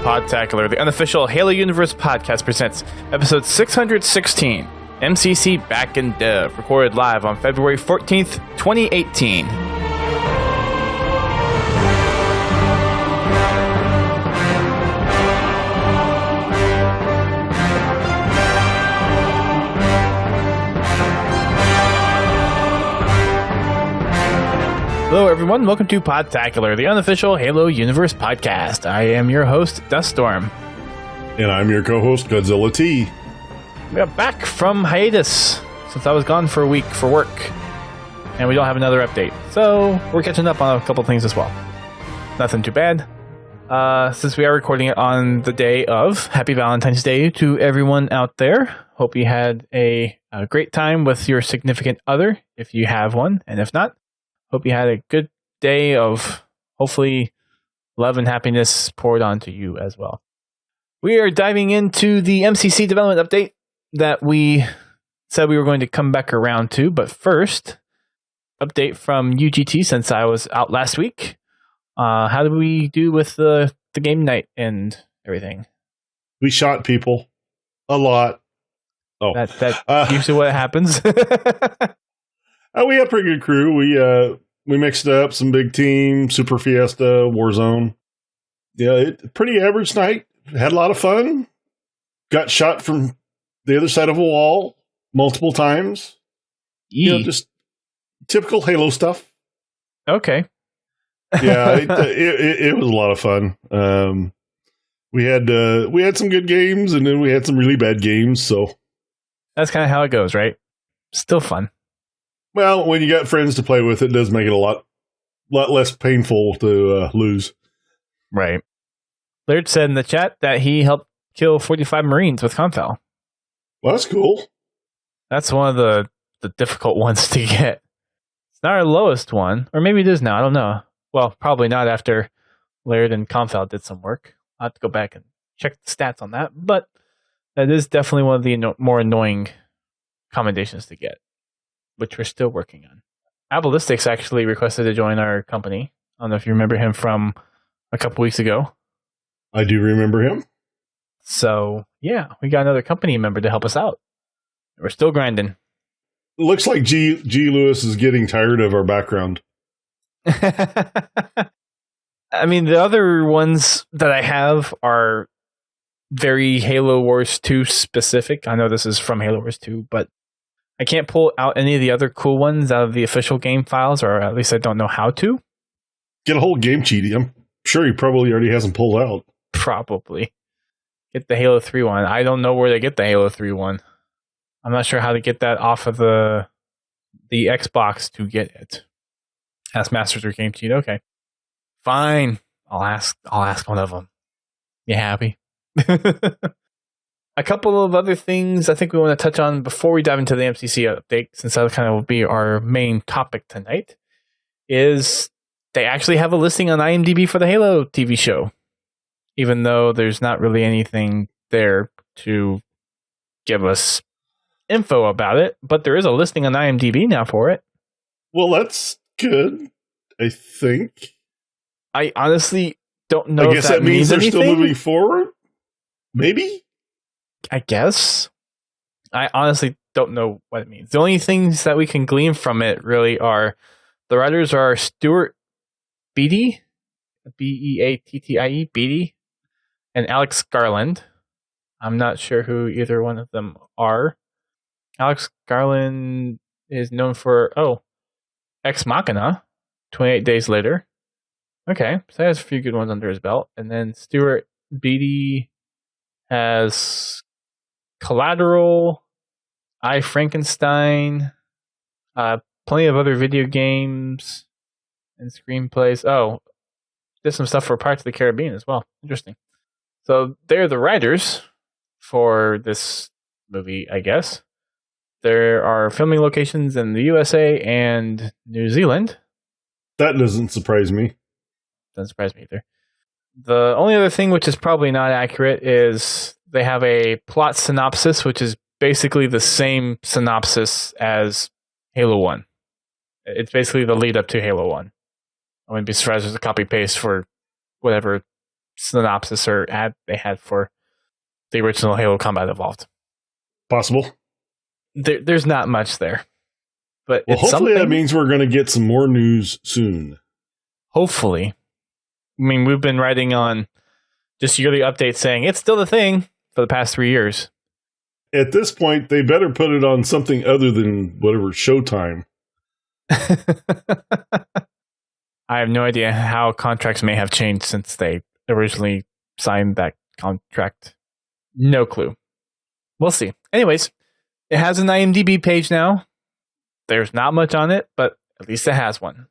Podtacular, the unofficial Halo Universe podcast, presents episode 616, MCC Back in Dev, recorded live on February 14th, 2018. Hello everyone, welcome to Podtacular, the unofficial Halo Universe podcast. I am your host, Duststorm. And I'm your co-host, Godzilla T. We are back from hiatus, since I was gone for a week for work. And we don't have another update, so we're catching up on a couple things as well. Nothing too bad. Since we are recording it on the day of, happy Valentine's Day to everyone out there. Hope you had a great time with your significant other, if you have one, and if not, hope you had a good day of, hopefully, love and happiness poured onto you as well. We are diving into the MCC development update that we said we were going to come back around to. But first, update from UGT since I was out last week. How did we do with the game night and everything? We shot people. A lot. Oh, That's usually what happens. We had a pretty good crew. We mixed up some big team, Super Fiesta, Warzone. Yeah, pretty average night. Had a lot of fun. Got shot from the other side of a wall multiple times. Just typical Halo stuff. Okay. Yeah, it was a lot of fun. We had some good games, and then we had some really bad games. So that's kind of how it goes, right? Still fun. Well, when you got friends to play with, it does make it a lot less painful to lose. Right. Laird said in the chat that he helped kill 45 Marines with Confal. Well, that's cool. That's one of the difficult ones to get. It's not our lowest one, or maybe it is now. I don't know. Well, probably not after Laird and Confal did some work. I'll have to go back and check the stats on that, but that is definitely one of the more annoying commendations to get, which we're still working on. Abolistics actually requested to join our company. I don't know if you remember him from a couple weeks ago. I do remember him. So, yeah, we got another company member to help us out. We're still grinding. Looks like G. Lewis is getting tired of our background. I mean, the other ones that I have are very Halo Wars 2 specific. I know this is from Halo Wars 2, but I can't pull out any of the other cool ones out of the official game files, or at least I don't know how to. Get a whole game cheat. I'm sure he probably already has them pulled out. Probably. Get the Halo 3 one. I don't know where they get the Halo 3 one. I'm not sure how to get that off of the Xbox to get it. Ask Masters or Game Cheat. Okay. Fine. I'll ask one of them. You happy? A couple of other things I think we want to touch on before we dive into the MCC update, since that kind of will be our main topic tonight, is they actually have a listing on IMDb for the Halo TV show, even though there's not really anything there to give us info about it, but there is a listing on IMDb now for it. Well, that's good, I think. I honestly don't know. I guess that means they're still moving forward? Maybe? I guess. I honestly don't know what it means. The only things that we can glean from it really are the writers are Stuart Beattie, Beattie, Beattie, and Alex Garland. I'm not sure who either one of them are. Alex Garland is known for, Ex Machina, 28 Days Later. Okay, so he has a few good ones under his belt. And then Stuart Beattie has Collateral, I, Frankenstein, plenty of other video games and screenplays. Oh, did some stuff for Pirates of the Caribbean as well. Interesting. So they're the writers for this movie, I guess. There are filming locations in the USA and New Zealand. That doesn't surprise me. Doesn't surprise me either. The only other thing which is probably not accurate is they have a plot synopsis, which is basically the same synopsis as Halo 1. It's basically the lead up to Halo 1. I wouldn't be surprised if it's a copy paste for whatever synopsis or ad they had for the original Halo Combat Evolved. Possible. There's not much there. But well, it's hopefully something. That means we're going to get some more news soon. Hopefully. I mean, we've been writing on just yearly updates saying it's still a thing for the past 3 years. At this point, they better put it on something other than whatever Showtime. I have no idea how contracts may have changed since they originally signed that contract. No clue. We'll see. Anyways, it has an IMDb page now. There's not much on it, but at least it has one.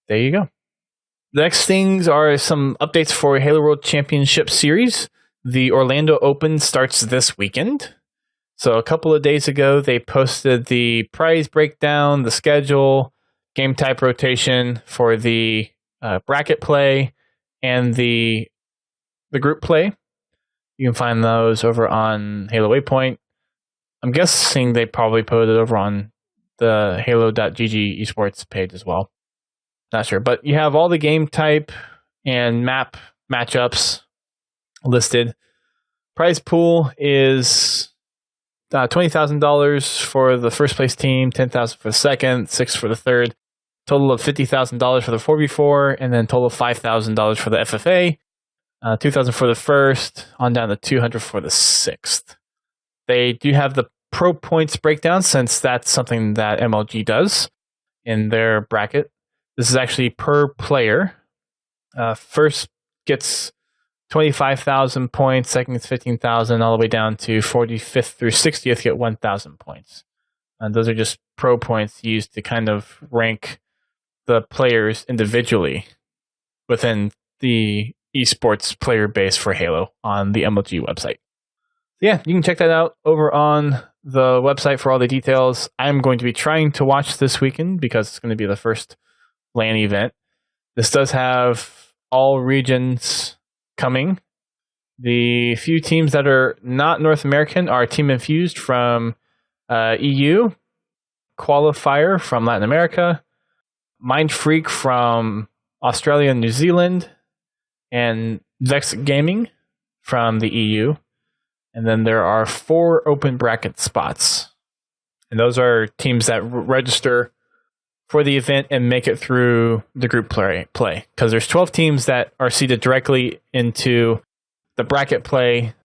There you go. The next things are some updates for Halo World Championship Series. The Orlando Open starts this weekend. So a couple of days ago, they posted the prize breakdown, the schedule, game type rotation for the bracket play and the group play. You can find those over on Halo Waypoint. I'm guessing they probably put it over on the halo.gg esports page as well. Not sure, but you have all the game type and map matchups listed. Prize pool is $20,000 for the first place team, $10,000 for the second, $6,000 for the third, total of $50,000 for the 4v4, and then total of $5,000 for the FFA, $2,000 for the first, on down to $200 for the sixth. They do have the pro points breakdown since that's something that MLG does in their bracket. This is actually per player. First gets 25,000 points, second gets 15,000, all the way down to 45th through 60th get 1,000 points. And those are just pro points used to kind of rank the players individually within the esports player base for Halo on the MLG website. Yeah, you can check that out over on the website for all the details. I'm going to be trying to watch this weekend because it's going to be the first LAN event. This does have all regions coming. The few teams that are not North American are Team Infused from EU, Qualifier from Latin America, Mind Freak from Australia and New Zealand, and Vex Gaming from the EU. And then there are 4 open bracket spots. And those are teams that register for the event and make it through the group play. Because there's 12 teams that are seeded directly into the bracket play.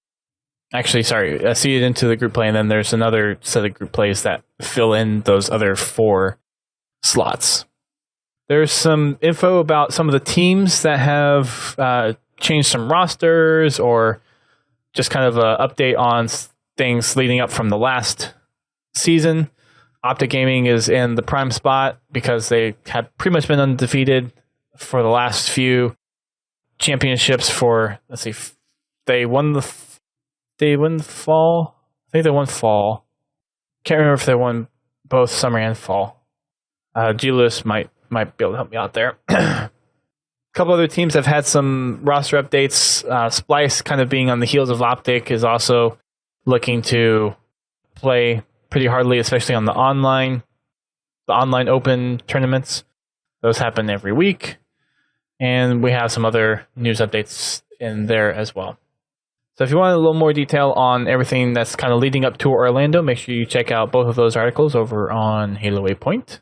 Actually, seeded into the group play. And then there's another set of group plays that fill in those other 4 slots. There's some info about some of the teams that have changed some rosters or just kind of an update on things leading up from the last season. Optic Gaming is in the prime spot because they have pretty much been undefeated for the last few championships for, let's see, they won the fall? I think they won fall. Can't remember if they won both summer and fall. G-Lewis might be able to help me out there. A couple other teams have had some roster updates. Splice, kind of being on the heels of Optic, is also looking to play pretty hardly, especially on the online open tournaments. Those happen every week. And we have some other news updates in there as well. So if you want a little more detail on everything that's kind of leading up to Orlando, make sure you check out both of those articles over on Halo Waypoint.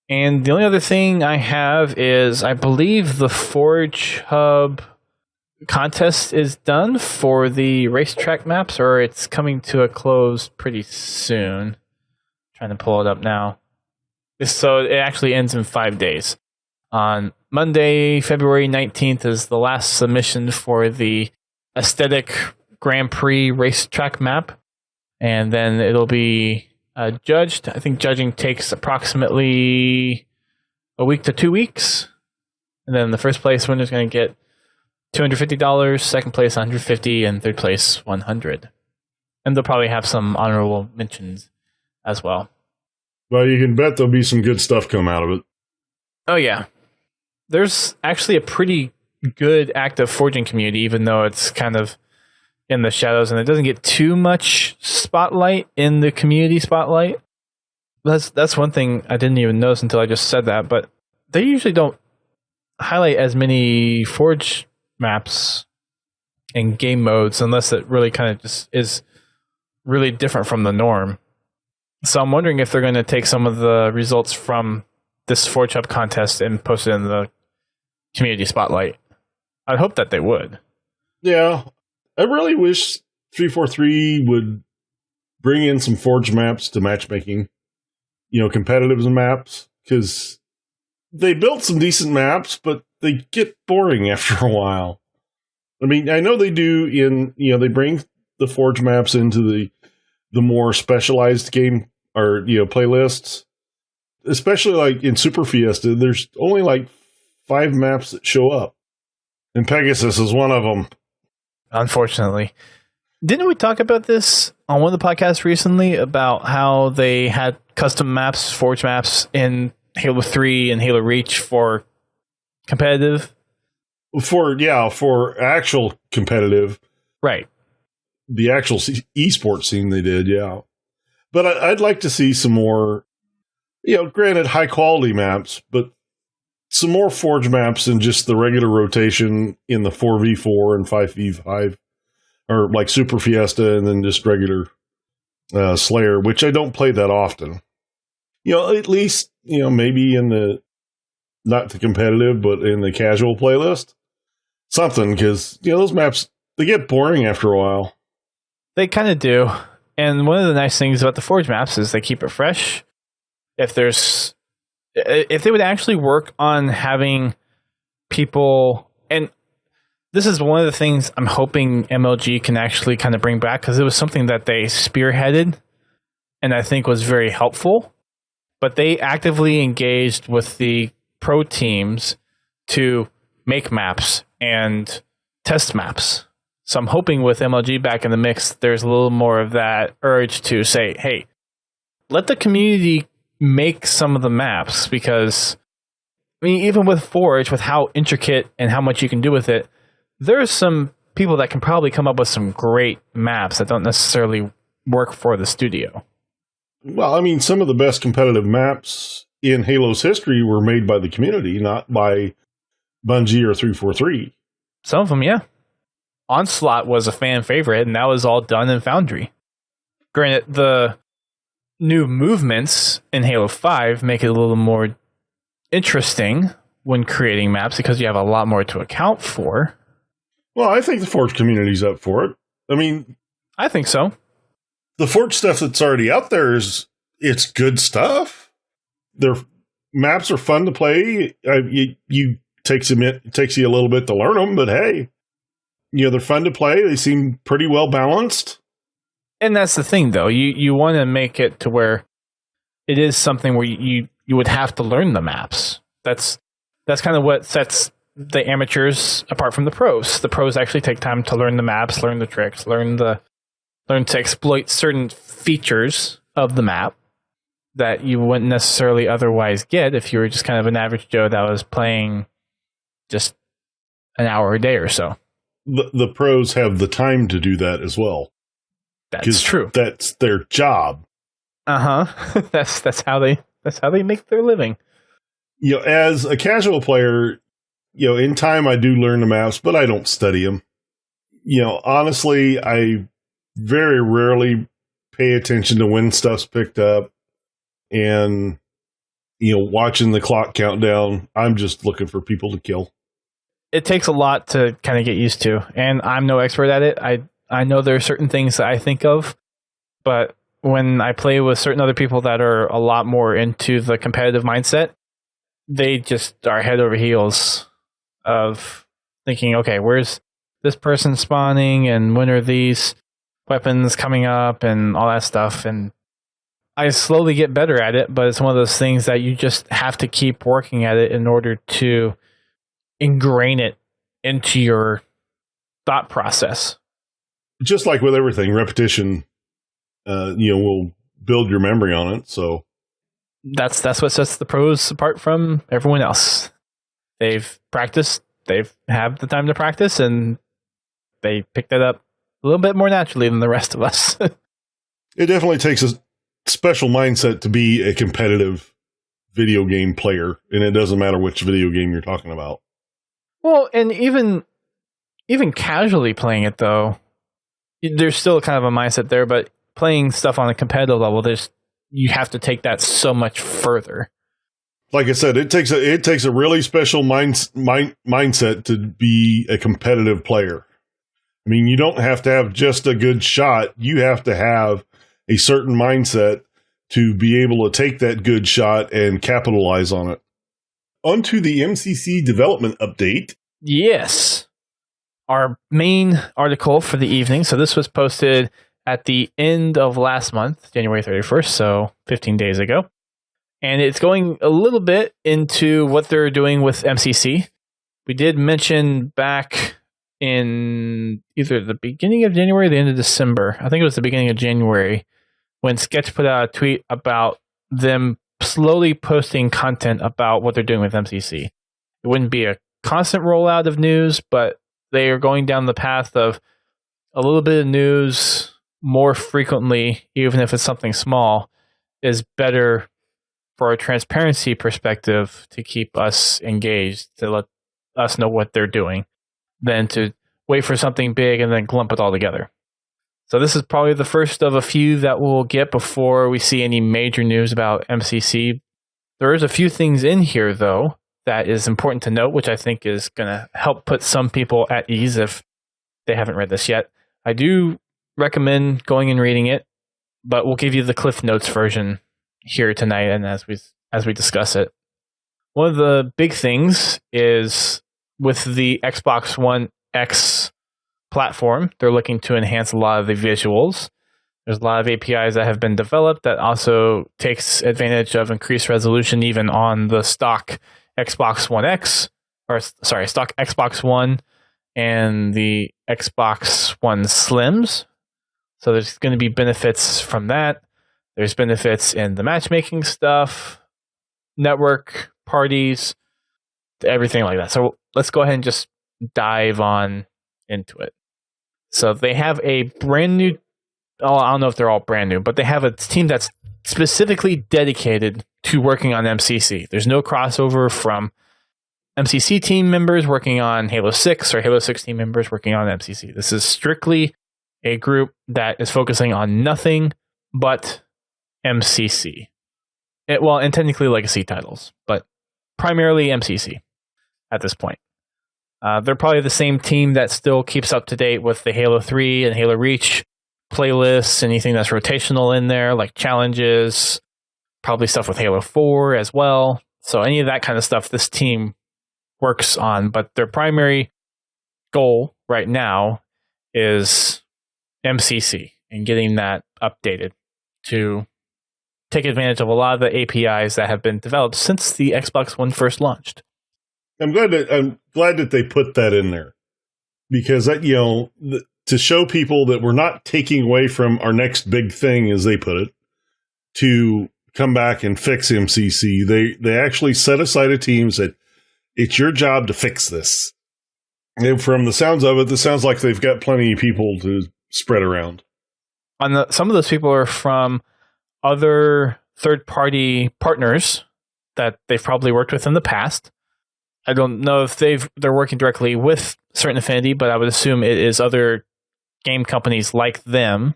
And the only other thing I have is I believe the Forge Hub contest is done for the racetrack maps, or it's coming to a close pretty soon. Trying to pull it up now. So it actually ends in 5 days. On Monday, February 19th is the last submission for the Aesthetic Grand Prix racetrack map. And then it'll be judged. I think judging takes approximately a week to 2 weeks. And then the first place winner is going to get $250, second place $150, and third place $100. And they'll probably have some honorable mentions as well. Well, you can bet there'll be some good stuff come out of it. Oh, yeah. There's actually a pretty good active forging community, even though it's kind of in the shadows and it doesn't get too much spotlight in the community spotlight. That's one thing I didn't even notice until I just said that, but they usually don't highlight as many forge maps in game modes unless it really kind of just is really different from the norm. So I'm wondering if they're going to take some of the results from this Forge Hub contest and post it in the community spotlight. I'd hope that they would. Yeah. I really wish 343 would bring in some Forge maps to matchmaking, competitive maps, because they built some decent maps, but they get boring after a while. I mean, I know they do they bring the Forge maps into the more specialized game or, playlists, especially like in Super Fiesta, there's only like 5 maps that show up. And Pegasus is one of them. Unfortunately. Didn't we talk about this on one of the podcasts recently about how they had custom maps, Forge maps in Halo 3 and Halo Reach for competitive? For actual competitive. Right. The actual esports scene they did, yeah. But I'd like to see some more, granted high quality maps, but some more Forge maps than just the regular rotation in the 4v4 and 5v5, or like Super Fiesta and then just regular Slayer, which I don't play that often. At least, maybe in the, not the competitive, but in the casual playlist. Something, because, those maps, they get boring after a while. They kind of do. And one of the nice things about the Forge maps is they keep it fresh. If they would actually work on having people, and this is one of the things I'm hoping MLG can actually kind of bring back, because it was something that they spearheaded and I think was very helpful, but they actively engaged with the pro teams to make maps and test maps. So I'm hoping with MLG back in the mix, there's a little more of that urge to say, hey, let the community make some of the maps, because even with Forge, with how intricate and how much you can do with it, there's some people that can probably come up with some great maps that don't necessarily work for the studio. Well, some of the best competitive maps in Halo's history were made by the community, not by Bungie or 343. Some of them, yeah. Onslaught was a fan favorite, and that was all done in Foundry. Granted, the new movements in Halo 5 make it a little more interesting when creating maps, because you have a lot more to account for. Well, I think the Forge community's up for it. I think so. The Forge stuff that's already out there it's good stuff. Their maps are fun to play. It takes you a little bit to learn them, but hey, they're fun to play. They seem pretty well balanced. And that's the thing, though. You want to make it to where it is something where you would have to learn the maps. That's kind of what sets the amateurs apart from the pros. The pros actually take time to learn the maps, learn the tricks, learn to exploit certain features of the map that you wouldn't necessarily otherwise get if you were just kind of an average Joe that was playing just an hour a day or so. The pros have the time to do that as well. That's true. That's their job. That's how they make their living. As a casual player, in time I do learn the maps, but I don't study them. Honestly, I very rarely pay attention to when stuff's picked up, and watching the clock count down. I'm just looking for people to kill. It takes a lot to kind of get used to, and I'm no expert at it. I know there are certain things that I think of, but when I play with certain other people that are a lot more into the competitive mindset, they just are head over heels of thinking, okay, where's this person spawning, and when are these weapons coming up, and all that stuff. And I slowly get better at it, but it's one of those things that you just have to keep working at it in order to ingrain it into your thought process. Just like with everything, repetition, will build your memory on it. So that's what sets the pros apart from everyone else. They've practiced, they've had the time to practice, and they picked it up a little bit more naturally than the rest of us. It definitely takes a special mindset to be a competitive video game player, and it doesn't matter which video game you're talking about. Well, and even even casually playing it, though, there's still kind of a mindset there, but playing stuff on a competitive level, you have to take that so much further. Like I said, it takes a really special mindset to be a competitive player. I mean, you don't have to have just a good shot. You have to have a certain mindset to be able to take that good shot and capitalize on it. On to the MCC development update. Yes. Our main article for the evening. So this was posted at the end of last month, January 31st, so 15 days ago. And it's going a little bit into what they're doing with MCC. We did mention back in either the beginning of January or the end of December. I think it was the beginning of January when Sketch put out a tweet about them slowly posting content about what they're doing with MCC. It wouldn't be a constant rollout of news, but they are going down the path of a little bit of news more frequently, even if it's something small, is better for a transparency perspective to keep us engaged, to let us know what they're doing, than to wait for something big and then clump it all together. So this is probably the first of a few that we'll get before we see any major news about MCC. There is a few things in here, though, that is important to note, which I think is going to help put some people at ease if they haven't read this yet. I do recommend going and reading it, but we'll give you the Cliff Notes version here tonight and as we discuss it. One of the big things is with the Xbox One X platform, they're looking to enhance a lot of the visuals. There's a lot of APIs that have been developed that also takes advantage of increased resolution even on the stock Xbox One X, stock Xbox One and the Xbox One Slims. So there's going to be benefits from that. There's benefits in the matchmaking stuff, network, parties, everything like that. So let's go ahead and just dive on into it. So they have a brand new, I don't know if they're all brand new, but they have a team that's specifically dedicated to working on MCC. There's no crossover from MCC team members working on Halo 6 or Halo 6 team members working on MCC. This is strictly a group that is focusing on nothing but MCC. And technically legacy titles, but primarily MCC at this point. They're probably the same team that still keeps up to date with the Halo 3 and Halo Reach playlists, anything that's rotational in there, like challenges, probably stuff with Halo 4 as well. So any of that kind of stuff this team works on, but their primary goal right now is MCC and getting that updated to take advantage of a lot of the APIs that have been developed since the Xbox One first launched. I'm glad that they put that in there because that, to show people that we're not taking away from our next big thing, as they put it, to come back and fix MCC. They actually set aside a team and said, it's your job to fix this. And from the sounds of it, this sounds like they've got plenty of people to spread around. Some of those people are from other third-party partners that they've probably worked with in the past. I don't know if they're working directly with Certain Affinity, but I would assume it is other game companies like them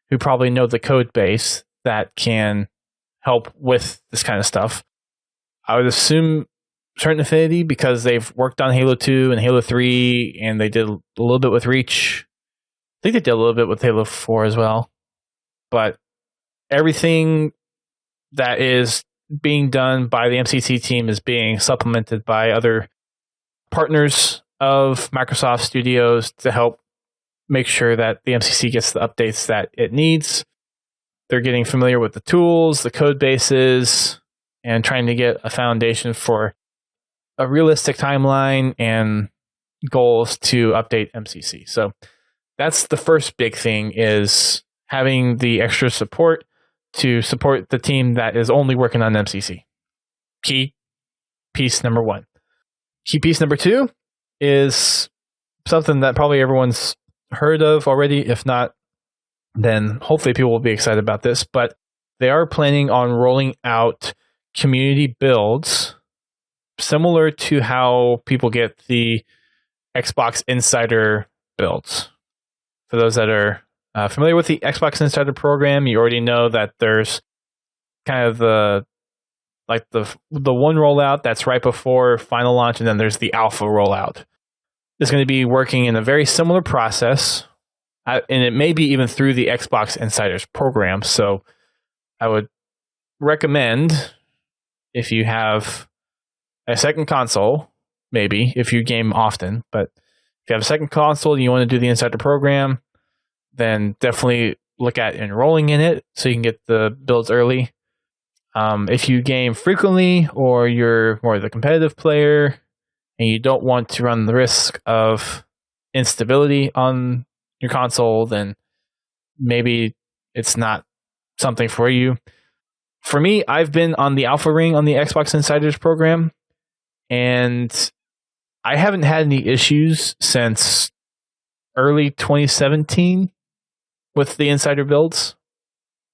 who probably know the code base that can help with this kind of stuff. I would assume Certain Affinity because they've worked on Halo 2 and Halo 3, and they did a little bit with Reach. I think they did a little bit with Halo 4 as well. But everything that is being done by the MCC team is being supplemented by other partners of Microsoft Studios to help make sure that the MCC gets the updates that it needs. They're getting familiar with the tools, the code bases, and trying to get a foundation for a realistic timeline and goals to update MCC. So that's the first big thing, is having the extra support to support the team that is only working on MCC. Key piece number one. Key piece number two is something that probably everyone's heard of already. If not, then hopefully people will be excited about this. But they are planning on rolling out community builds similar to how people get the Xbox Insider builds. For those that are familiar with the Xbox Insider program, you already know that there's kind of the one rollout that's right before final launch, and then there's the alpha rollout. It's going to be working in a very similar process, and it may be even through the Xbox Insiders program. So I would recommend, if you have a second console, maybe if you game often, but if you have a second console and you want to do the Insider program, then definitely look at enrolling in it so you can get the builds early. If you game frequently, or you're more the competitive player and you don't want to run the risk of instability on your console, then maybe it's not something for you. For me, I've been on the Alpha Ring on the Xbox Insiders program, and I haven't had any issues since early 2017 with the Insider builds.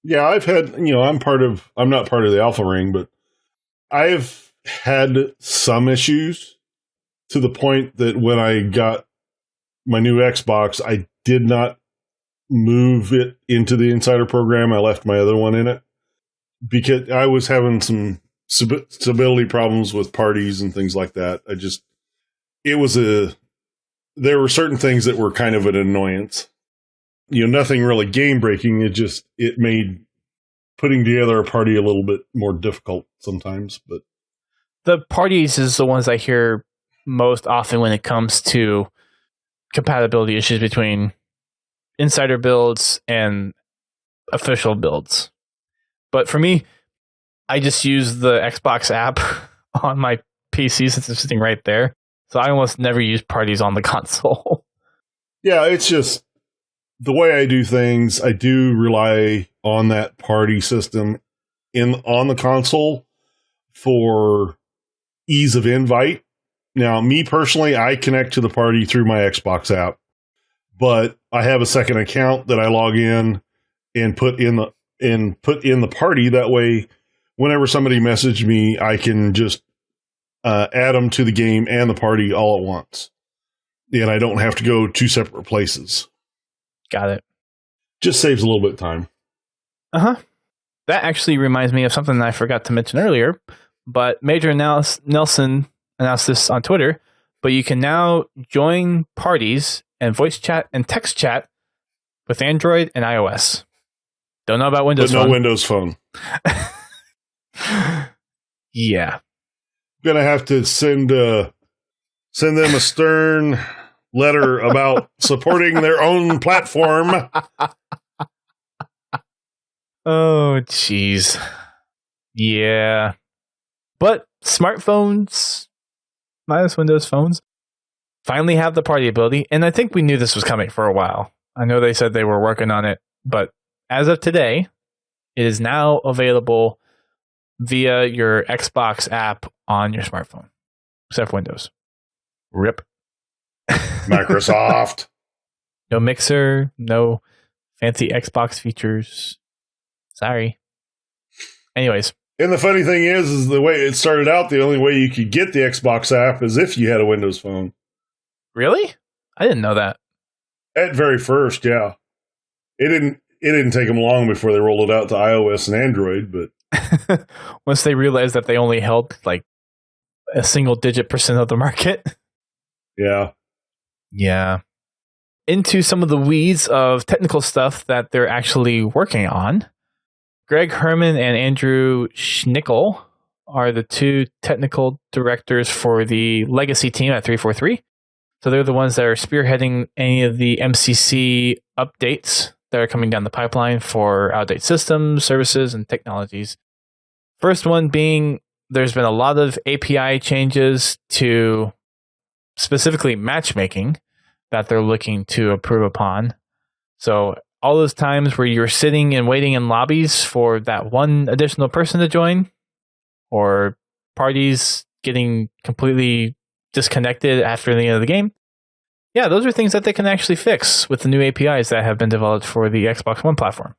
Yeah, I've had, I'm not part of the Alpha Ring, but I've had some issues to the point that when I got my new Xbox, I did not move it into the Insider program. I left my other one in it because I was having some stability problems with parties and things like that. There were certain things that were kind of an annoyance. Nothing really game breaking. It made putting together a party a little bit more difficult sometimes. But the parties is the ones I hear most often when it comes to compatibility issues between Insider builds and official builds. But for me, I just use the Xbox app on my PC since it's sitting right there. So I almost never use parties on the console. Yeah, it's just the way I do things. I do rely on that party system on the console for ease of invite. Now, me personally, I connect to the party through my Xbox app, but I have a second account that I log in and put in the party. That way, whenever somebody messages me, I can just add them to the game and the party all at once, and I don't have to go two separate places. Got it. Just saves a little bit of time. That actually reminds me of something I forgot to mention earlier, but Major Nelson announced this on Twitter, but you can now join parties and voice chat and text chat with Android and iOS. Don't know about Windows Phone. But no Windows Phone. Yeah. Gonna have to send them a stern letter about supporting their own platform. Oh, jeez. Yeah. But smartphones, minus Windows phones, finally have the party ability. And I think we knew this was coming for a while. I know they said they were working on it, but as of today, it is now available via your Xbox app on your smartphone, except for Windows. RIP. Microsoft. No mixer, no fancy Xbox features. Sorry. Anyways. And the funny thing is the way it started out, the only way you could get the Xbox app is if you had a Windows Phone. Really? I didn't know that. At very first, yeah. It didn't take them long before they rolled it out to iOS and Android, but once they realized that they only held like a single-digit % of the market. Yeah. Yeah. Into some of the weeds of technical stuff that they're actually working on. Greg Herman and Andrew Schnickel are the two technical directors for the legacy team at 343. So they're the ones that are spearheading any of the MCC updates that are coming down the pipeline for outdated systems, services, and technologies. First one being, there's been a lot of API changes to specifically matchmaking that they're looking to improve upon. So all those times where you're sitting and waiting in lobbies for that one additional person to join, or parties getting completely disconnected after the end of the game. Yeah, those are things that they can actually fix with the new APIs that have been developed for the Xbox One platform.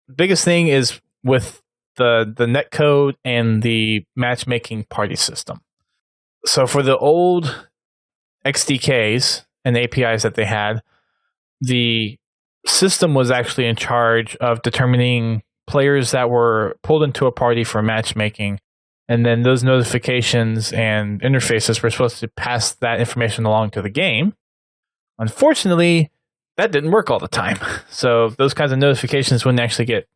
The biggest thing is with the netcode and the matchmaking party system. So for the old XDKs and APIs that they had, the system was actually in charge of determining players that were pulled into a party for matchmaking. And then those notifications and interfaces were supposed to pass that information along to the game. Unfortunately, that didn't work all the time. So those kinds of notifications wouldn't actually get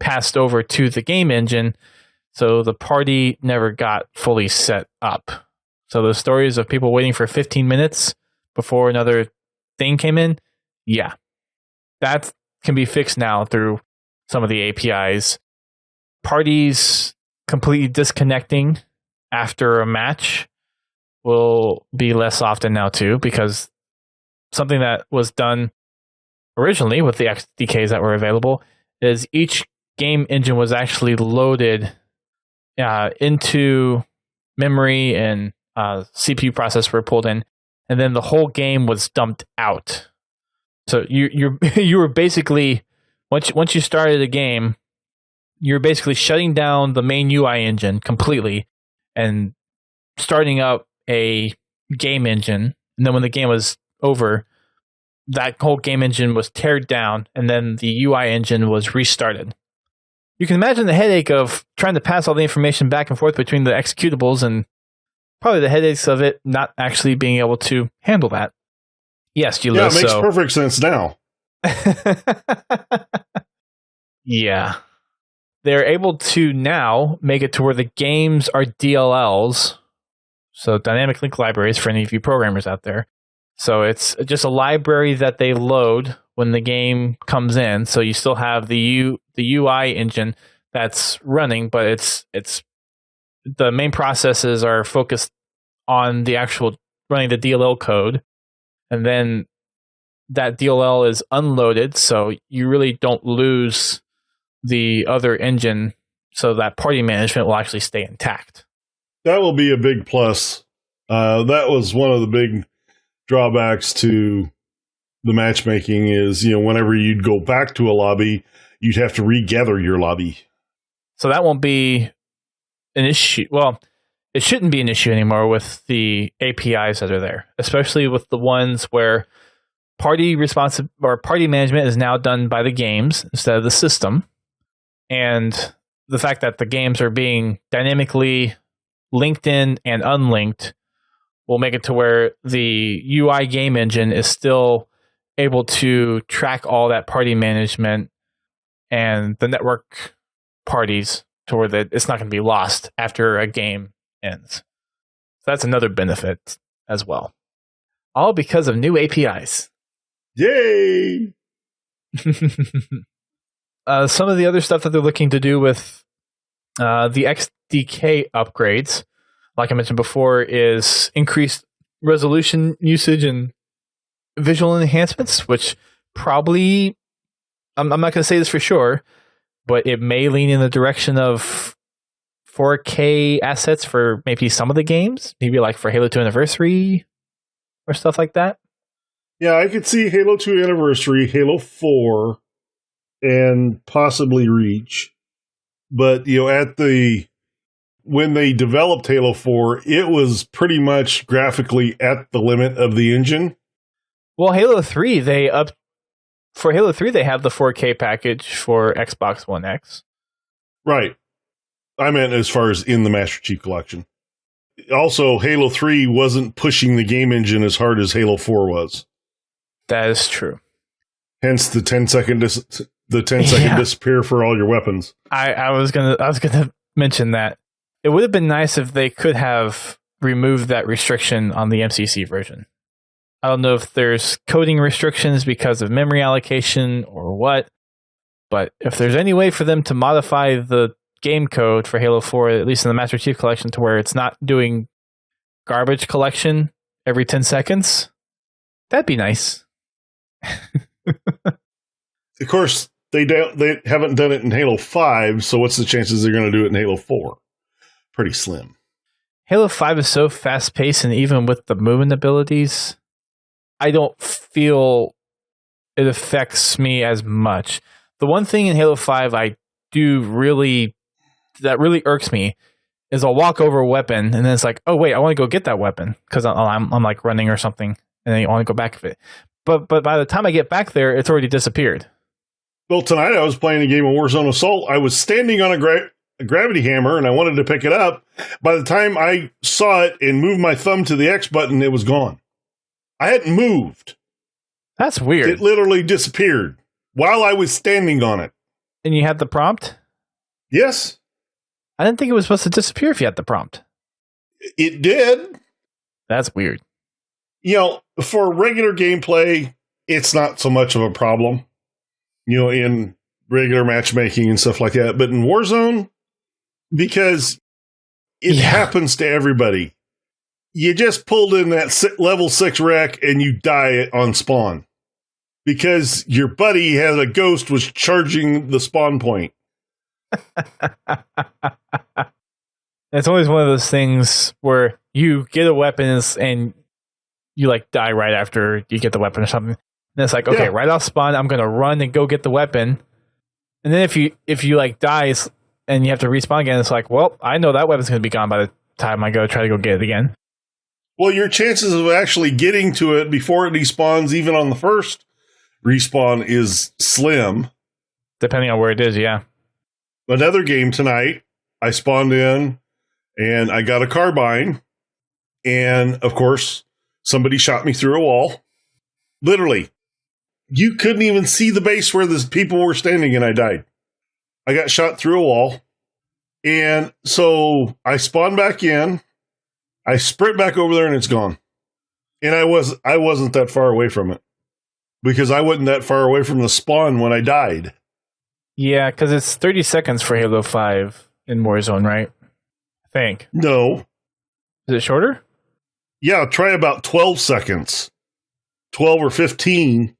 passed over to the game engine. So the party never got fully set up. So the stories of people waiting for 15 minutes before another thing came in, yeah, that can be fixed now through some of the APIs. Parties completely disconnecting after a match will be less often now too, because something that was done originally with the XDKs that were available is each game engine was actually loaded into memory, and CPU processors were pulled in, and then the whole game was dumped out. So you were basically, once you started a game, you're basically shutting down the main UI engine completely and starting up a game engine. And then when the game was over, that whole game engine was teared down, and then the UI engine was restarted. You can imagine the headache of trying to pass all the information back and forth between the executables, and probably the headaches of it not actually being able to handle that. Yes, you it makes perfect sense now. Yeah. They're able to now make it to where the games are DLLs, so dynamic link libraries for any of you programmers out there. So it's just a library that they load when the game comes in. So you still have the UI engine that's running, but it's the main processes are focused on the actual running the DLL code, and then that DLL is unloaded, so you really don't lose the other engine, so that party management will actually stay intact. That will be a big plus. That was one of the big drawbacks to the matchmaking is, whenever you'd go back to a lobby, you'd have to regather your lobby. So that won't be an issue. Well, it shouldn't be an issue anymore with the APIs that are there, especially with the ones where party management is now done by the games instead of the system. And the fact that the games are being dynamically linked in and unlinked will make it to where the UI game engine is still able to track all that party management and the network parties to where it's not going to be lost after a game ends. So that's another benefit as well. All because of new APIs. Yay! Some of the other stuff that they're looking to do with the XDK upgrades, like I mentioned before, is increased resolution usage and visual enhancements, which probably, I'm not going to say this for sure, but it may lean in the direction of 4K assets for maybe some of the games, maybe like for Halo 2 Anniversary or stuff like that. Yeah, I could see Halo 2 Anniversary, Halo 4, and possibly Reach. But, when they developed Halo 4, it was pretty much graphically at the limit of the engine. Well, Halo 3, they have the 4K package for Xbox One X. Right. I meant as far as in the Master Chief Collection. Also, Halo 3 wasn't pushing the game engine as hard as Halo 4 was. That is true. Hence the 10-second disappear for all your weapons. I was gonna mention that. It would have been nice if they could have removed that restriction on the MCC version. I don't know if there's coding restrictions because of memory allocation or what, but if there's any way for them to modify the game code for Halo 4, at least in the Master Chief Collection, to where it's not doing garbage collection every 10 seconds, that'd be nice. Of course, they haven't done it in Halo 5, so what's the chances they're going to do it in Halo 4? Pretty slim. Halo 5 is so fast-paced, and even with the movement abilities, I don't feel it affects me as much. The one thing in Halo 5 that really irks me is I'll walk over a weapon, and then it's like, oh wait, I want to go get that weapon because I'm like running or something, and then I want to go back of it. But by the time I get back there, it's already disappeared. Well, tonight I was playing a game of Warzone Assault. I was standing on a gravity hammer, and I wanted to pick it up. By the time I saw it and moved my thumb to the X button, it was gone. I hadn't moved. That's weird. It literally disappeared while I was standing on it. And you had the prompt? Yes. I didn't think it was supposed to disappear if you had the prompt. It did. That's weird. For regular gameplay, it's not so much of a problem, in regular matchmaking and stuff like that. But in Warzone, because it happens to everybody, you just pulled in that level 6 wreck and you die on spawn because your buddy has a ghost was charging the spawn point. It's always one of those things where you get a weapon and you like die right after you get the weapon or something. And it's like, okay, right off spawn, I'm going to run and go get the weapon. And then if you like dies and you have to respawn again, it's like, well, I know that weapon's going to be gone by the time I try to go get it again. Well, your chances of actually getting to it before it respawns, even on the first respawn, is slim. Depending on where it is, yeah. Another game tonight, I spawned in and I got a carbine. And, of course, somebody shot me through a wall. Literally. You couldn't even see the base where the people were standing, and I died. I got shot through a wall. And so I spawned back in. I sprint back over there, and it's gone. And I wasn't that far away from it. Because I wasn't that far away from the spawn when I died. Yeah, because it's 30 seconds for Halo 5 in Warzone, right? I think. No. Is it shorter? Yeah, try about 12 seconds. 12 or 15.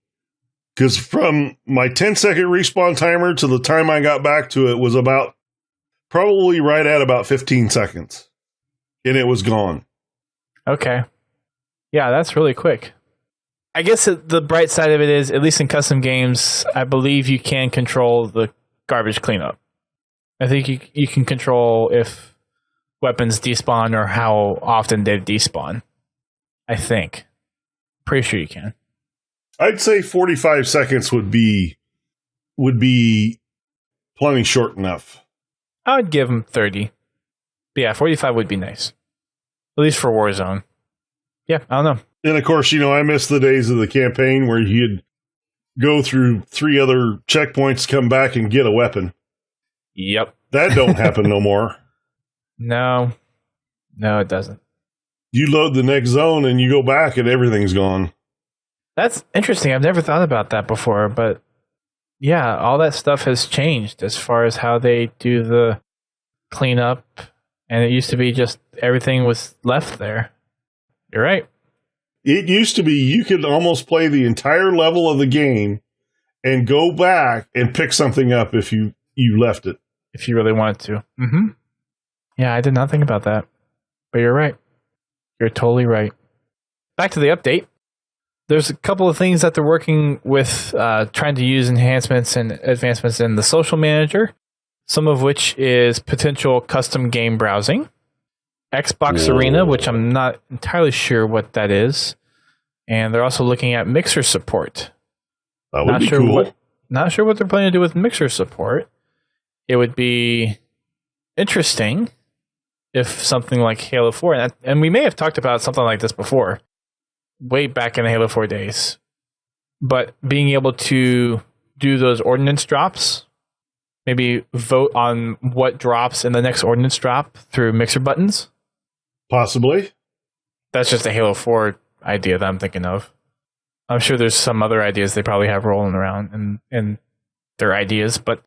Because from my 10-second respawn timer to the time I got back to it was probably right at about 15 seconds. And it was gone. Okay. Yeah, that's really quick. I guess the bright side of it is, at least in custom games, I believe you can control the garbage cleanup. I think you can control if weapons despawn or how often they despawn. I think. Pretty sure you can. I'd say 45 seconds would be plenty short enough. I would give them 30. But yeah, 45 would be nice. At least for Warzone. Yeah, I don't know. And of course, I miss the days of the campaign where you'd go through 3 other checkpoints, come back and get a weapon. Yep. That don't happen no more. No, it doesn't. You load the next zone and you go back and everything's gone. That's interesting. I've never thought about that before, but yeah, all that stuff has changed as far as how they do the cleanup. And it used to be just everything was left there. You're right. It used to be you could almost play the entire level of the game and go back and pick something up if you left it. If you really wanted to. Mm-hmm. Yeah, I did not think about that. But you're right. You're totally right. Back to the update. There's a couple of things that they're working with, trying to use enhancements and advancements in the social manager, some of which is potential custom game browsing. Xbox Arena, which I'm not entirely sure what that is. And they're also looking at Mixer support. That would be cool. Not sure what they're planning to do with Mixer support. It would be interesting if something like Halo 4, and we may have talked about something like this before, way back in the Halo 4 days, but being able to do those ordnance drops, maybe vote on what drops in the next ordnance drop through Mixer buttons. Possibly. That's just a Halo 4 idea that I'm thinking of. I'm sure there's some other ideas they probably have rolling around in their ideas, but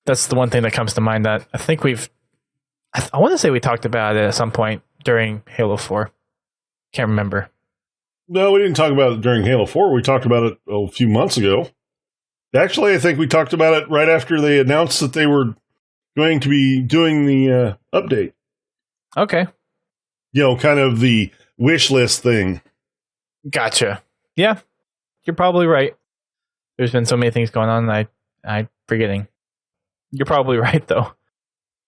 that's the one thing that comes to mind that I think I want to say we talked about it at some point during Halo 4. Can't remember. No, we didn't talk about it during Halo 4. We talked about it a few months ago. Actually, I think we talked about it right after they announced that they were going to be doing the update. Okay. Kind of the wish list thing. Gotcha. Yeah, you're probably right. There's been so many things going on, I'm forgetting. You're probably right, though.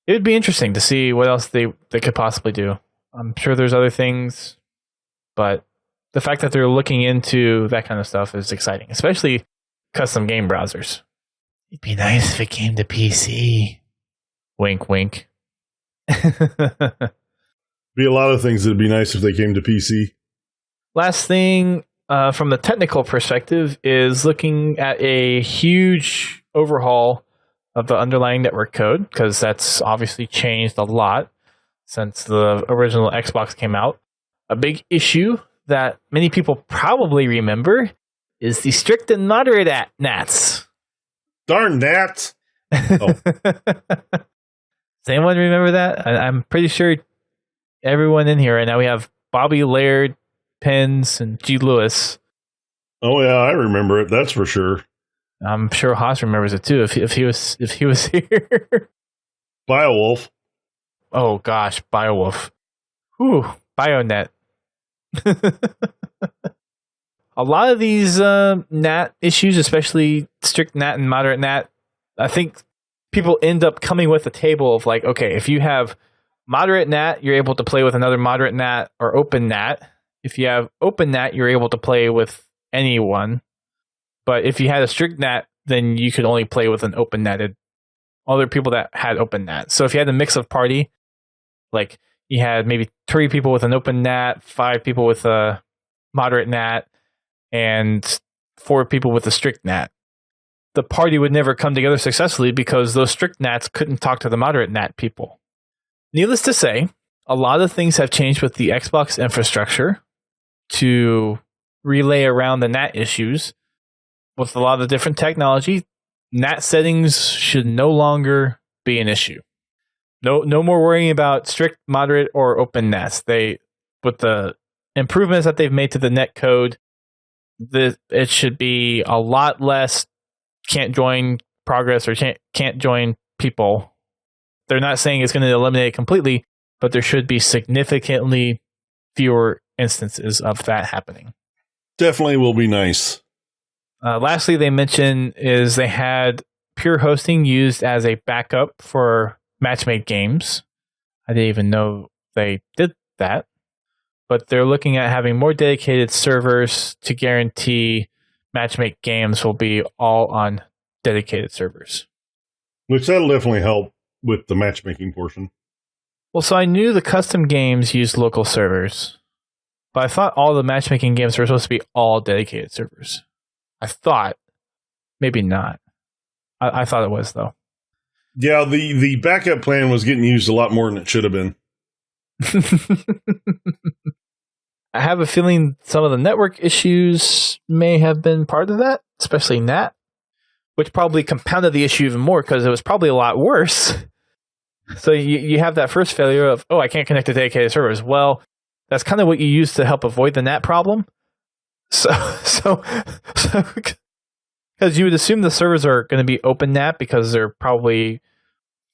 it would be interesting to see what else they could possibly do. I'm sure there's other things, but the fact that they're looking into that kind of stuff is exciting, especially custom game browsers. It'd be nice if it came to PC. Wink, wink. Be a lot of things that'd be nice if they came to PC. Last thing from the technical perspective is looking at a huge overhaul of the underlying network code, because that's obviously changed a lot since the original Xbox came out. A big issue that many people probably remember is the strict and moderate NATs. Darn gnats! Oh. Does anyone remember that? I'm pretty sure everyone in here right now, we have Bobby Laird, Pens, and G. Lewis. Oh yeah, I remember it. That's for sure. I'm sure Haas remembers it too if he was here. Biowolf. Oh gosh, Biowolf. Whew, Bionet. A lot of these NAT issues, especially strict NAT and moderate NAT, I think people end up coming with a table of like, okay, if you have moderate NAT, you're able to play with another moderate NAT or open NAT. If you have open NAT, you're able to play with anyone. But if you had a strict NAT, then you could only play with an open NATed other people that had open NAT. So if you had a mix of party, like you had maybe 3 people with an open NAT, 5 people with a moderate NAT, and 4 people with a strict NAT, the party would never come together successfully because those strict NATs couldn't talk to the moderate NAT people. Needless to say, a lot of things have changed with the Xbox infrastructure to relay around the NAT issues. With a lot of different technology, NAT settings should no longer be an issue. No more worrying about strict, moderate, or open NATs. With the improvements that they've made to the net code, it should be a lot less can't join progress or can't join people. They're not saying it's going to eliminate it completely, but there should be significantly fewer instances of that happening. Definitely will be nice. Lastly, they mentioned is they had pure hosting used as a backup for matchmade games. I didn't even know they did that. But they're looking at having more dedicated servers to guarantee matchmade games will be all on dedicated servers. Which that'll definitely help with the matchmaking portion. Well, so I knew the custom games used local servers, but I thought all the matchmaking games were supposed to be all dedicated servers. I thought. Maybe not. I thought it was, though. Yeah, the backup plan was getting used a lot more than it should have been. I have a feeling some of the network issues may have been part of that, especially NAT, which probably compounded the issue even more because it was probably a lot worse. So you have that first failure of, I can't connect to dedicated servers. Well, that's kind of what you use to help avoid the NAT problem. So because you would assume the servers are going to be open NAT because they're probably,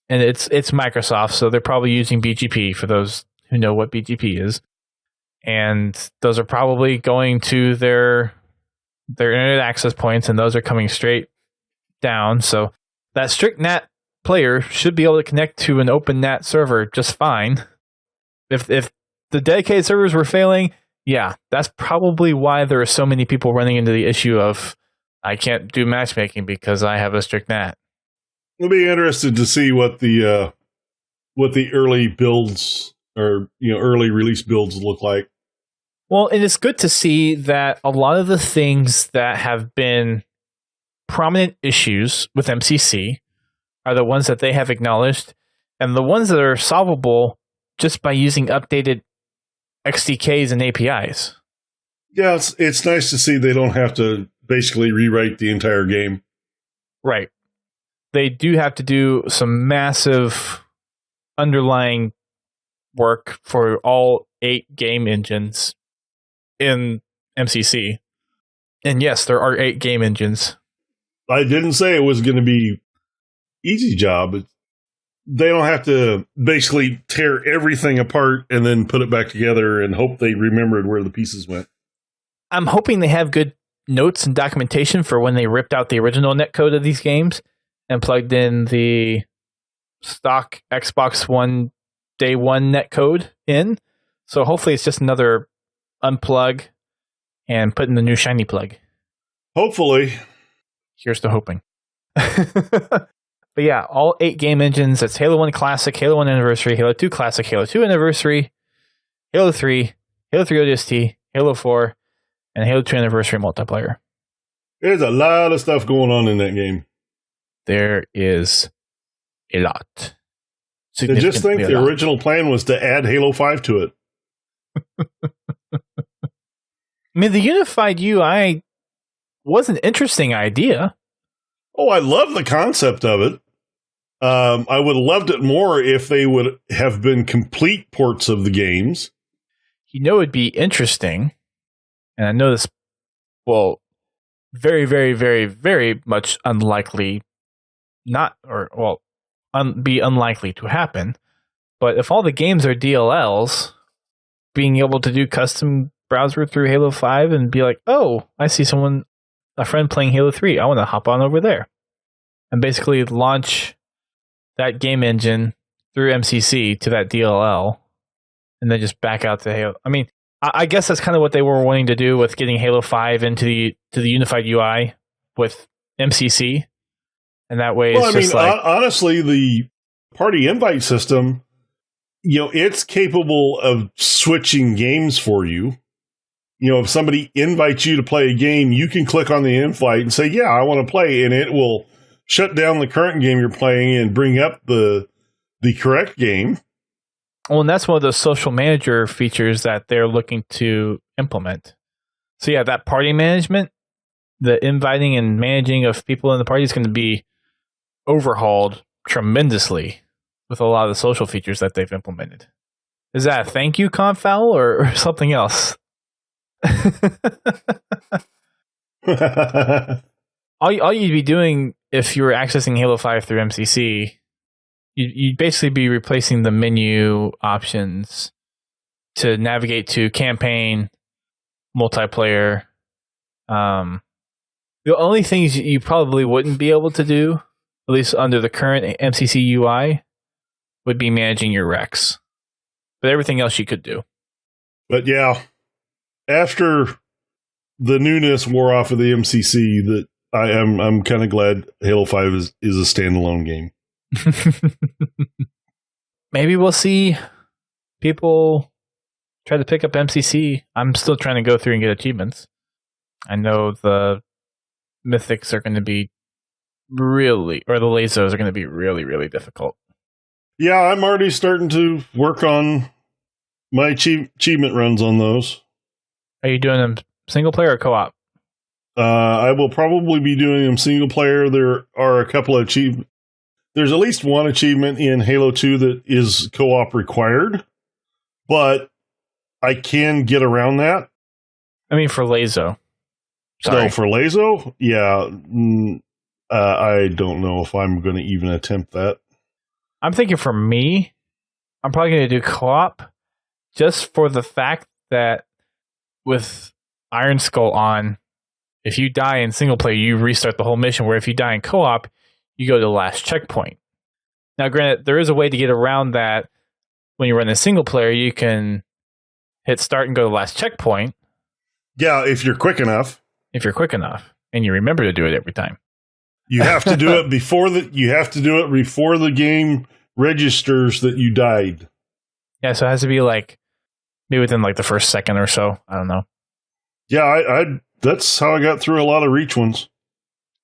and it's Microsoft, so they're probably using BGP for those who know what BGP is. And those are probably going to their internet access points, and those are coming straight down. So that strict NAT player should be able to connect to an open NAT server just fine. If the dedicated servers were failing, yeah, that's probably why there are so many people running into the issue of I can't do matchmaking because I have a strict NAT. We'll be interested to see what the early builds or early release builds look like. Well, and it's good to see that a lot of the things that have been prominent issues with MCC are the ones that they have acknowledged, and the ones that are solvable just by using updated XDKs and APIs. Yeah, it's nice to see they don't have to basically rewrite the entire game. Right. They do have to do some massive underlying work for all 8 game engines in MCC. And yes, there are 8 game engines. I didn't say it was going to be easy job. They don't have to basically tear everything apart and then put it back together and hope they remembered where the pieces went. I'm hoping they have good notes and documentation for when they ripped out the original netcode of these games and plugged in the stock Xbox One day one netcode in. So hopefully it's just another unplug and put in the new shiny plug. Hopefully. Here's to hoping. But yeah, all 8 game engines. That's Halo 1 Classic, Halo 1 Anniversary, Halo 2 Classic, Halo 2 Anniversary, Halo 3, Halo 3 ODST, Halo 4, and Halo 2 Anniversary multiplayer. There's a lot of stuff going on in that game. There is a lot. I just think the original plan was to add Halo 5 to it. I mean, the unified UI was an interesting idea. Oh, I love the concept of it. I would have loved it more if they would have been complete ports of the games. You know, it'd be interesting, and I know this will very, very, very, very much unlikely be unlikely to happen. But if all the games are DLLs, being able to do custom browser through Halo 5 and be like, oh, I see a friend playing Halo 3. I want to hop on over there. And basically launch that game engine through MCC to that DLL and then just back out to Halo. I mean, I guess that's kind of what they were wanting to do with getting Halo 5 into the unified UI with MCC. And that way honestly, the party invite system, it's capable of switching games for you. If somebody invites you to play a game, you can click on the invite and say, yeah, I want to play, and it will shut down the current game you're playing and bring up the correct game. Well, and that's one of those social manager features that they're looking to implement. So yeah, that party management, the inviting and managing of people in the party is going to be overhauled tremendously with a lot of the social features that they've implemented. Is that a thank you, Confowl, or something else? all you'd be doing if you were accessing Halo 5 through MCC, you'd basically be replacing the menu options to navigate to campaign, multiplayer. The only things you probably wouldn't be able to do, at least under the current MCC UI, would be managing your Rex. But everything else you could do. But yeah, after the newness wore off of the MCC, that I'm kind of glad Halo 5 is a standalone game. Maybe we'll see people try to pick up MCC. I'm still trying to go through and get achievements. I know the mythics are going to be the Lazos are going to be really, really difficult. Yeah, I'm already starting to work on my achievement runs on those. Are you doing them single player or co-op? I will probably be doing them single player. There are a couple of achievements. There's at least one achievement in Halo 2 that is co-op required, but I can get around that. I mean, for Lazo. Sorry. No, for Lazo? Yeah. I don't know if I'm going to even attempt that. I'm thinking for me, I'm probably going to do co-op just for the fact that with Iron Skull on, if you die in single player, you restart the whole mission, where if you die in co-op, you go to the last checkpoint. Now, granted, there is a way to get around that. When you run a single player, you can hit start and go to the last checkpoint. Yeah, if you're quick enough. If you're quick enough, and you remember to do it every time. You have to do it before the game registers that you died. Yeah, so it has to be maybe within the first second or so. I don't know. Yeah, that's how I got through a lot of Reach ones.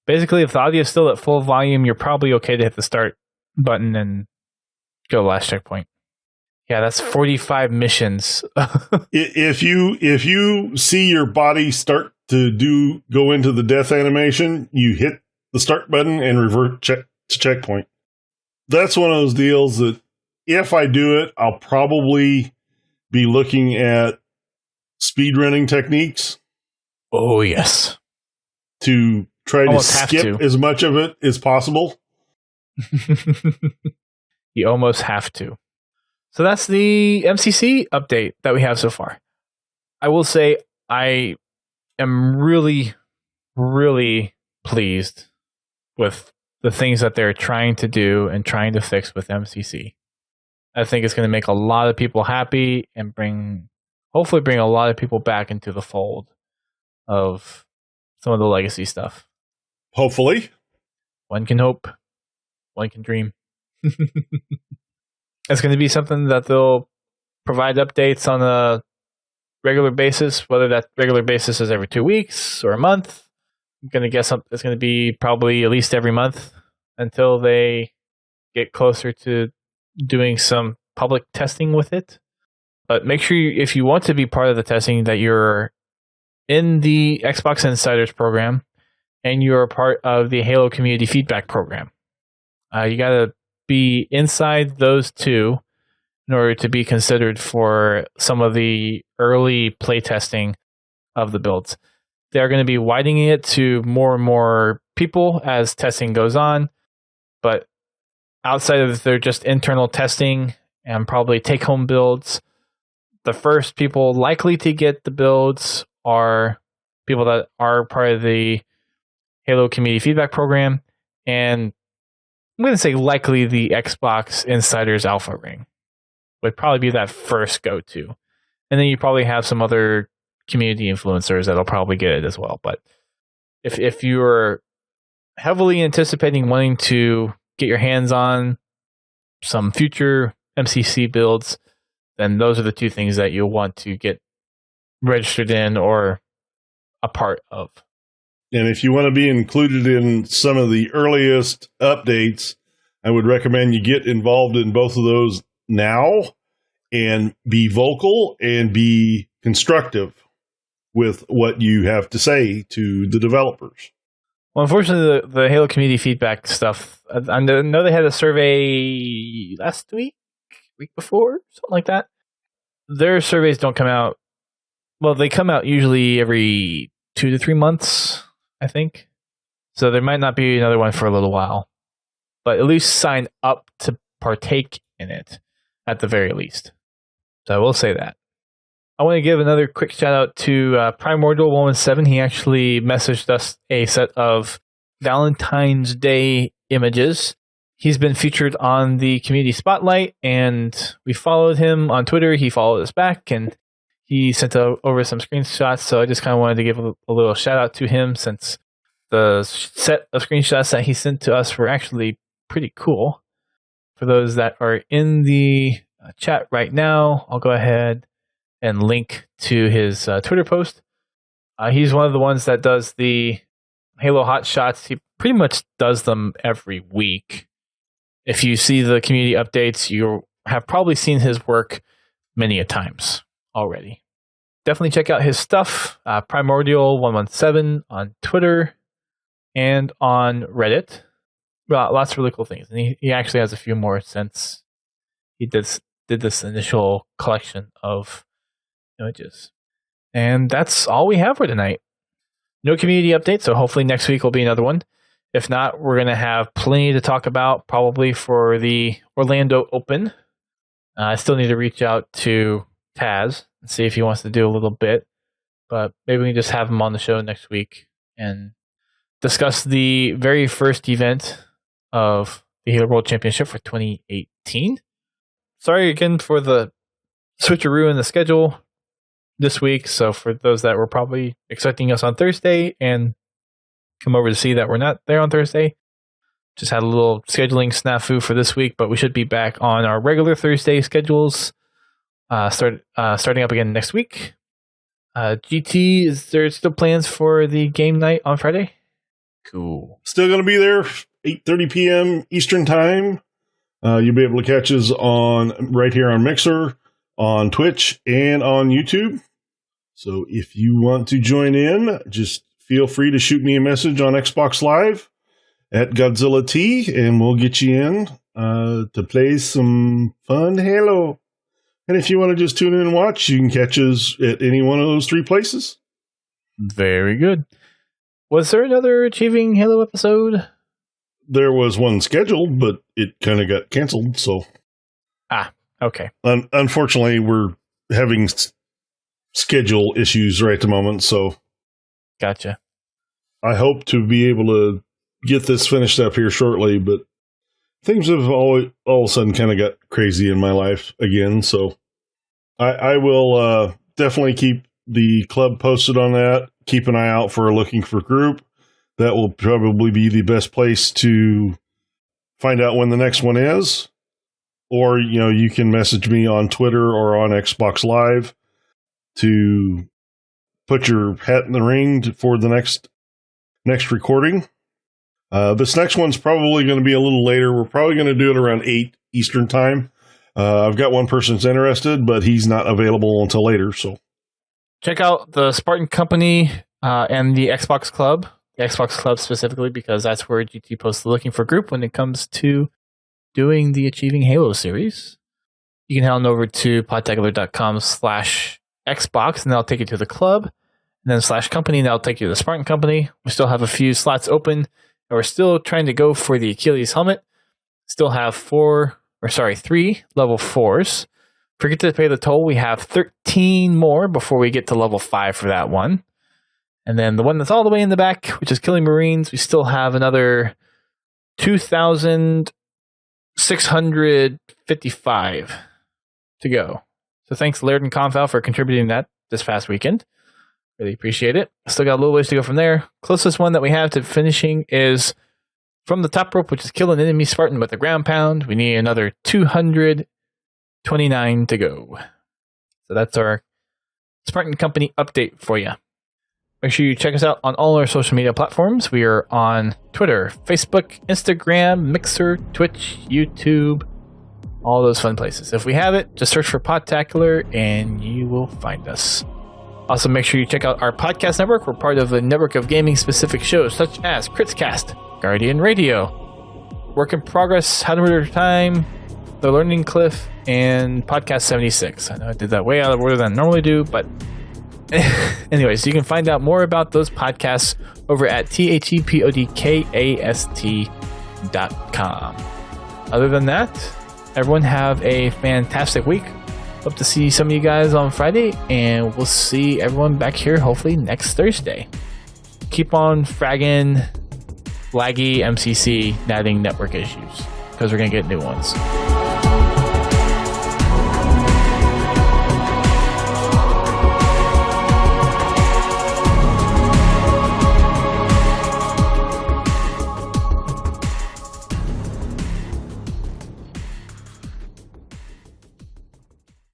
Basically, if the audio is still at full volume, you're probably okay to hit the start button and go to the last checkpoint. Yeah, that's 45 missions. If you see your body start to go into the death animation, you hit the start button and revert to checkpoint. That's one of those deals that if I do it, I'll probably be looking at speedrunning techniques. Oh, yes. To try to skip as much of it as possible. You almost have to. So that's the MCC update that we have so far. I will say I am really, really pleased with the things that they're trying to do and trying to fix with MCC. I think it's going to make a lot of people happy and hopefully bring a lot of people back into the fold of some of the legacy stuff. Hopefully. One can hope. One can dream. It's going to be something that they'll provide updates on a regular basis, whether that regular basis is every 2 weeks or a month. I'm going to guess it's going to be probably at least every month until they get closer to doing some public testing with it. But make sure if you want to be part of the testing that you're in the Xbox Insiders program and you're a part of the Halo Community Feedback program. You got to be inside those two in order to be considered for some of the early playtesting of the builds. They're going to be widening it to more and more people as testing goes on, but outside of their just internal testing and probably take-home builds, the first people likely to get the builds are people that are part of the Halo Community Feedback program, and I'm going to say likely the Xbox Insiders Alpha Ring would probably be that first go-to. And then you probably have some other community influencers that'll probably get it as well. But if you're heavily anticipating wanting to get your hands on some future MCC builds, then those are the two things that you'll want to get registered in or a part of. And if you want to be included in some of the earliest updates, I would recommend you get involved in both of those now and be vocal and be constructive with what you have to say to the developers. Well, unfortunately, the Halo Community Feedback stuff, I know they had a survey last week before, something like that. Their surveys don't come out, well, they come out usually every 2 to 3 months, I think. So there might not be another one for a little while. But at least sign up to partake in it, at the very least. So I will say that. I want to give another quick shout out to Primordial117. He actually messaged us a set of Valentine's Day images. He's been featured on the Community Spotlight, and we followed him on Twitter. He followed us back, and he sent over some screenshots. So I just kind of wanted to give a little shout out to him, since the set of screenshots that he sent to us were actually pretty cool. For those that are in the chat right now, I'll go ahead and link to his Twitter post. He's one of the ones that does the Halo Hot Shots. He pretty much does them every week. If you see the community updates, you have probably seen his work many a times already. Definitely check out his stuff, Primordial117 on Twitter and on Reddit. Well, lots of really cool things. And he actually has a few more since he did this initial collection of images. And that's all we have for tonight. No community update, so hopefully next week will be another one. If not, we're going to have plenty to talk about probably for the Orlando Open. I still need to reach out to Taz and see if he wants to do a little bit. But maybe we can just have him on the show next week and discuss the very first event of the Halo World Championship for 2018. Sorry again for the switcheroo in the schedule this week. So for those that were probably expecting us on Thursday and come over to see that we're not there on Thursday, just had a little scheduling snafu for this week, but we should be back on our regular Thursday schedules starting up again next week. GT, is there still plans for the game night on Friday? Cool. Still going to be there, 8:30 p.m. Eastern Time. You'll be able to catch us right here on Mixer, on Twitch, and on YouTube. So if you want to join in, just feel free to shoot me a message on Xbox Live at Godzilla T, and we'll get you in to play some fun Halo. And if you want to just tune in and watch, you can catch us at any one of those 3 places. Very good. Was there another Achieving Halo episode? There was one scheduled, but it kind of got canceled, so... Okay. Unfortunately, we're having schedule issues right at the moment, so... Gotcha. I hope to be able to get this finished up here shortly, but things have all of a sudden kind of got crazy in my life again. So I will definitely keep the club posted on that. Keep an eye out for Looking for Group. That will probably be the best place to find out when the next one is. Or, you can message me on Twitter or on Xbox Live to put your hat in the ring for the next recording. This next one's probably going to be a little later. We're probably going to do it around 8 Eastern time. I've got one person's interested, but he's not available until later. So check out the Spartan Company and the Xbox Club. The Xbox Club specifically, because that's where GT posts the Looking for Group when it comes to doing the Achieving Halo series. You can head on over to podtacular.com/Xbox, and that'll take you to the club. And then /company, and that'll take you to the Spartan Company. We still have a few slots open, and we're still trying to go for the Achilles helmet. Still have 3 level 4s. Forget to pay the toll. We have 13 more before we get to level 5 for that one. And then the one that's all the way in the back, which is Killing Marines, we still have another 2,655 to go. So thanks, Laird and Confal, for contributing that this past weekend. Really appreciate it. Still got a little ways to go from there. Closest one that we have to finishing is from the top rope, which is kill an enemy Spartan with a ground pound. We need another 229 to go. So that's our Spartan Company update for you. Make sure you check us out on all our social media platforms. We are on Twitter, Facebook, Instagram, Mixer, Twitch, YouTube, all those fun places. If we have it, just search for Podtacular and you will find us. Also, make sure you check out our podcast network. We're part of a network of gaming-specific shows such as Critscast, Guardian Radio, Work in Progress, How to Murder Time, The Learning Cliff, and Podcast 76. I know I did that way out of order than I normally do, but anyways, you can find out more about those podcasts over at thepodcast.com. Other than that, everyone have a fantastic week. Hope to see some of you guys on Friday, and we'll see everyone back here hopefully next Thursday. Keep on fragging laggy MCC natting network issues, because we're going to get new ones.